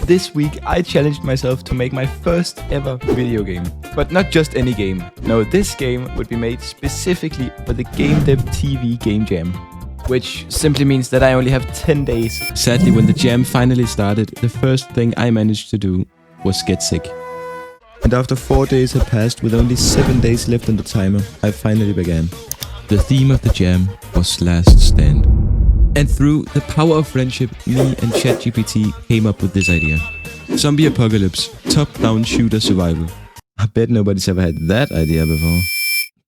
this week I challenged myself to make my first ever video game. But not just any game. No, this game would be made specifically for the Game Dev TV Game Jam. Which simply means that I only have 10 days. Sadly, when the jam finally started, the first thing I managed to do was get sick. And after 4 days had passed with only 7 days left on the timer, I finally began. The theme of the jam was Last Stand. And through the power of friendship, me and ChatGPT came up with this idea. Zombie apocalypse, top-down shooter survival. I bet nobody's ever had that idea before.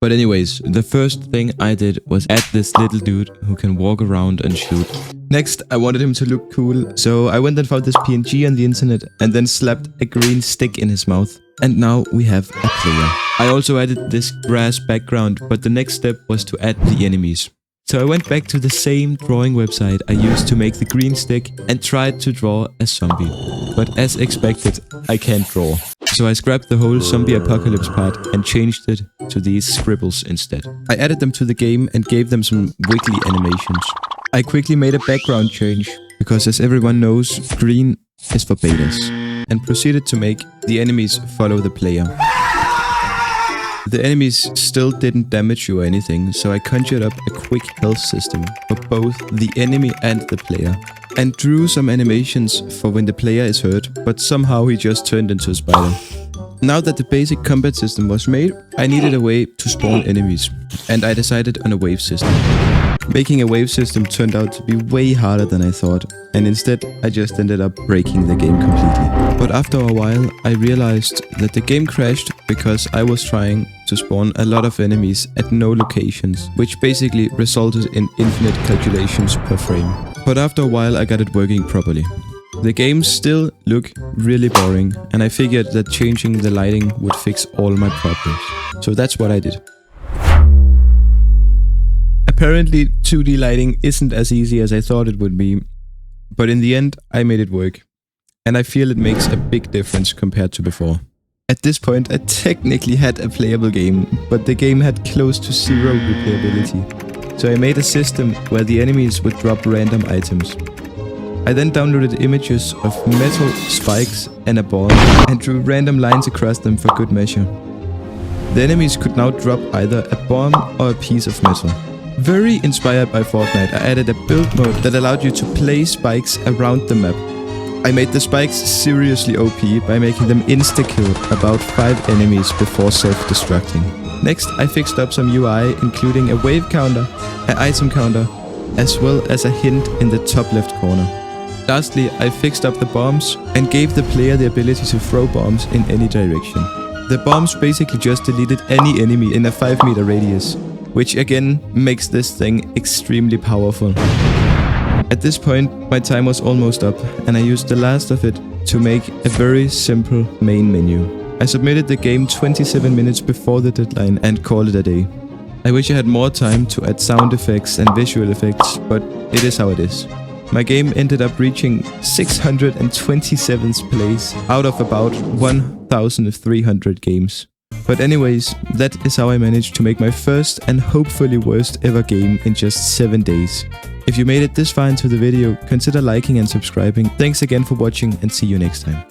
But anyways, the first thing I did was add this little dude who can walk around and shoot. Next, I wanted him to look cool, so I went and found this PNG on the internet and then slapped a green stick in his mouth. And now we have a player. I also added this grass background, but the next step was to add the enemies. So I went back to the same drawing website I used to make the green stick and tried to draw a zombie. But as expected, I can't draw. So I scrapped the whole zombie apocalypse part and changed it to these scribbles instead. I added them to the game and gave them some wiggly animations. I quickly made a background change, because as everyone knows, green is for betas, and proceeded to make the enemies follow the player. The enemies still didn't damage you or anything, so I conjured up a quick health system for both the enemy and the player. And drew some animations for when the player is hurt, but somehow he just turned into a spider. Now that the basic combat system was made, I needed a way to spawn enemies, and I decided on a wave system. Making a wave system turned out to be way harder than I thought, and instead I just ended up breaking the game completely. But after a while I realized that the game crashed because I was trying to spawn a lot of enemies at no locations, which basically resulted in infinite calculations per frame. But after a while I got it working properly. The games still look really boring, and I figured that changing the lighting would fix all my problems. So that's what I did. Apparently 2D lighting isn't as easy as I thought it would be, but in the end I made it work. And I feel it makes a big difference compared to before. At this point I technically had a playable game, but the game had close to zero replayability. So I made a system where the enemies would drop random items. I then downloaded images of metal spikes and a ball and drew random lines across them for good measure. The enemies could now drop either a bomb or a piece of metal. Very inspired by Fortnite, I added a build mode that allowed you to place spikes around the map. I made the spikes seriously OP by making them insta-kill about 5 enemies before self-destructing. Next, I fixed up some UI, including a wave counter, an item counter, as well as a hint in the top left corner. Lastly, I fixed up the bombs and gave the player the ability to throw bombs in any direction. The bombs basically just deleted any enemy in a 5-meter radius, which again makes this thing extremely powerful. At this point, my time was almost up, and I used the last of it to make a very simple main menu. I submitted the game 27 minutes before the deadline and called it a day. I wish I had more time to add sound effects and visual effects, but it is how it is. My game ended up reaching 627th place out of about 1,300 games. But anyways, that is how I managed to make my first and hopefully worst ever game in just 7 days. If you made it this far into the video, consider liking and subscribing. Thanks again for watching, and see you next time.